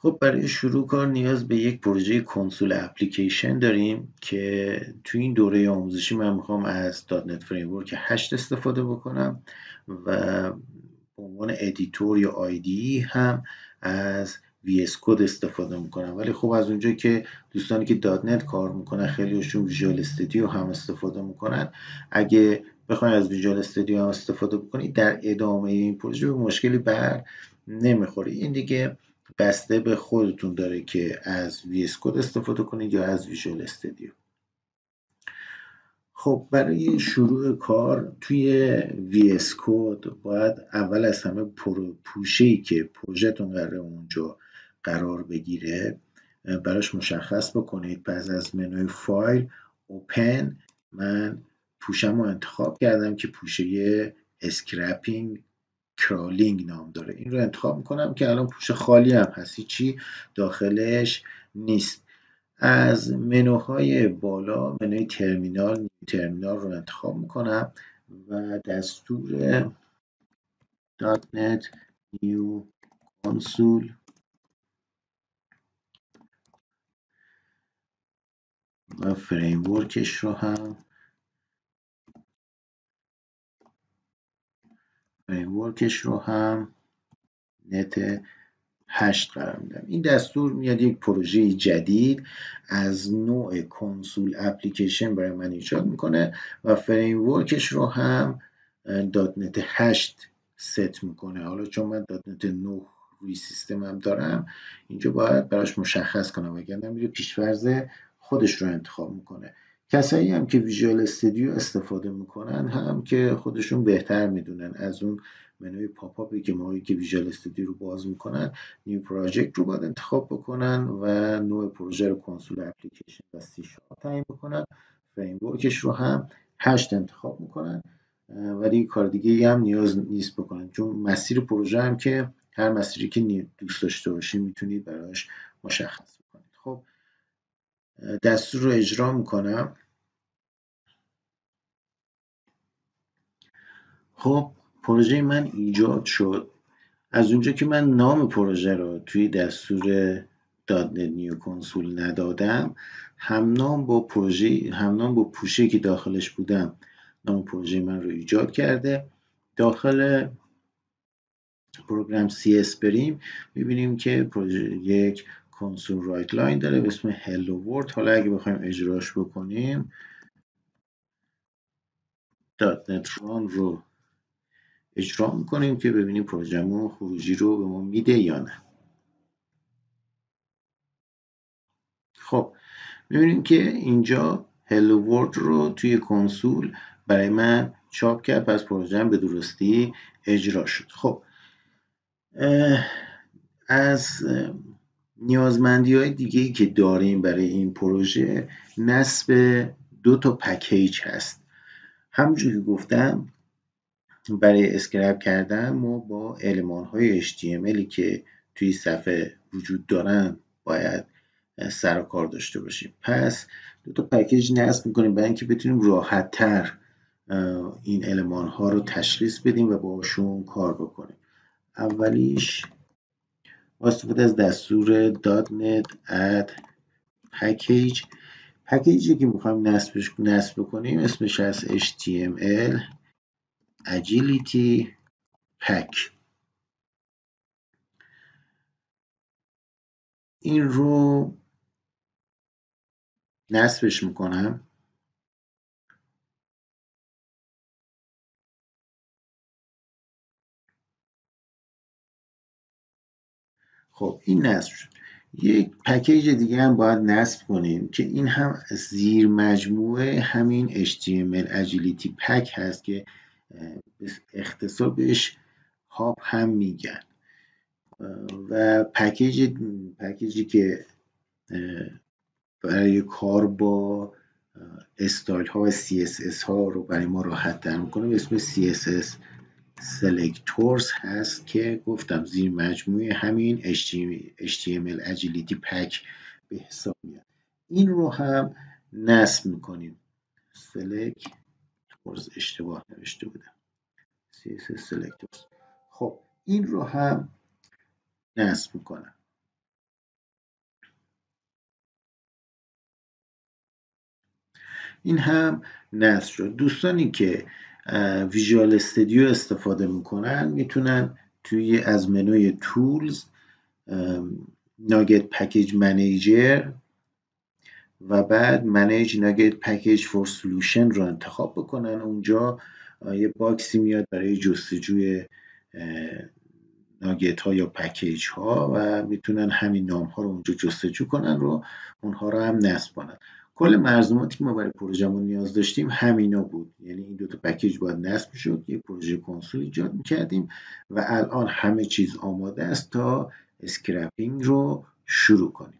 خب برای شروع کار نیاز به یک پروژه کنسول اپلیکیشن داریم که توی این دوره آموزشی من میخوام از .NET فریمورک 8 استفاده بکنم و به عنوان ادیتور یا آیدی هم از VS کد استفاده میکنم. ولی خب از اونجا که دوستانی که .NET کار میکنن خیلیشون ویژوال استودیو هم استفاده میکنن، اگه بخواید از ویژوال استودیو هم استفاده بکنید در ادامه این پروژه به مشکلی بر نمیخوره. این دیگه بسته به خودتون داره که از VS کد استفاده کنید یا از ویژوال استودیو. خب برای شروع کار توی VS کد باید اول از همه پوشه‌ای که پروژهتون قراره اونجا قرار بگیره براش مشخص بکنید. پس از منوی فایل اوپن من پوشم رو انتخاب کردم که پوشه اسکرپینگ کرالینگ نام داره. این رو انتخاب میکنم که الان پوشه خالی هم هست، هیچی داخلش نیست. از منوهای بالا منوی ترمینال رو انتخاب میکنم و دستور .NET New Console و فریمورکش رو هم نت 8 قرار میدم. این دستور میاد یک پروژه جدید از نوع کنسول اپلیکیشن برای من ایجاد میکنه و فریمورکش رو هم .NET 8 ست میکنه. حالا چون من .NET 9 روی سیستمم دارم اینجا باید براش مشخص کنم، وگرنه میره پیش‌فرض خودش رو انتخاب میکنه. کسایی هم که ویژوال استودیو استفاده میکنن هم که خودشون بهتر میدونن از اون منوی پاپ آپی که موقعی که ویژوال استودیو رو باز میکنن نیو پراجکت رو باید انتخاب بکنن و نوع پروژه رو کنسول اپلیکیشن و C# تعیین بکنن. فریمورکش رو هم 8 انتخاب میکنن، ولی کار دیگه هم نیاز نیست بکنن چون مسیر پروژه هم که هر مسیری که دوست داشته باشید میتونید براش مشخص بکنید. خب دستور رو اجرا میکنم. خب پروژه من ایجاد شد. از اونجا که من نام پروژه رو توی دستور .NET نیو کنسول ندادم، همنام با پوشه که داخلش بودم نام پروژه من رو ایجاد کرده. داخل پروگرام CS بریم میبینیم که پروژه یک کنسول رایت لاین داره به اسم هلو ورد. حالا اگه بخوایم اجراش بکنیم .NET run رو اجرا میکنیم که ببینیم پروژه‌مون خروجی رو به ما میده یا نه. خب میبینیم که اینجا هلو ورد رو توی کنسول برای من چاپ کرد، پس پروژه‌ام به درستی اجرا شد. خب از نیازمندی های دیگه‌ای که داریم برای این پروژه نصب 2 تا پکیج هست. همونجور که گفتم برای اسکرپ کردن ما با المان های HTML که توی صفحه وجود دارن باید سر و کار داشته باشیم. پس 2 تا پکیج نصب میکنیم برای اینکه بتونیم راحت تر این المان ها رو تشخیص بدیم و باشون کار بکنیم. اولیش با استفاده از دستور .NET add package، پکیجی که میخوایم نصب کنیم اسمش از HTML agility pack. این رو نصبش میکنم. خب این نصب شد. یک پکیج دیگه هم باید نصب کنیم که این هم زیر مجموعه همین HTML agility pack هست که اختصار بهش هاپ هم میگن و پکیجی که برای کار با استایل ها و CSS ها رو برای ما راحت تر میکنه به اسم CSS selectors هست که گفتم زیر مجموعه همین HTML agility pack به حساب میاد. این رو هم نصب میکنیم. selectors اشتباه نوشته بودم، CSS selectors. خب این رو هم نصب میکنم. این هم نصب شد. دوستانی که ویژوال استودیو استفاده میکنن میتونن توی از منوی تولز ناگت پکیج منیجر و بعد منیج ناگت پکیج فور سولوشن رو انتخاب بکنن. اونجا یه باکسی میاد برای جستجوی ناگت ها یا پکیج ها و میتونن همین نام ها رو اونجا جستجو کنن رو اونها رو هم نصب کنن. کل ملزوماتی که ما برای پروژمون نیاز داشتیم همینا بود، یعنی این دوتا پکیج باید نصب شد، یه پروژه کنسول ایجاد میکردیم و الان همه چیز آماده است تا اسکرپینگ رو شروع کنیم.